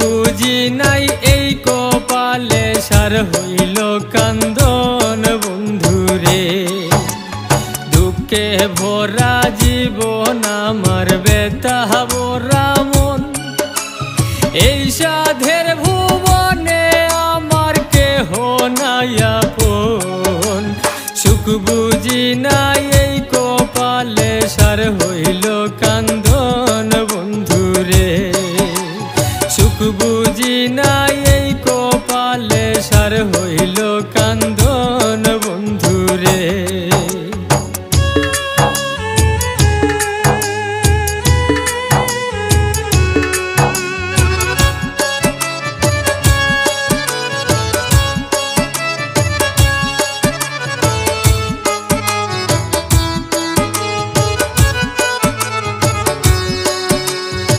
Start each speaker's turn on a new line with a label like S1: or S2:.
S1: বুঝি নাই এই কপালে সার হইল কান্দন বন্ধুরে। দুঃখে ভরা জীবন আমার বেতা ভরা মন, এই সাধের ভুবনে আমার কেহ নাই আপন। সুখ বুঝি নাই এই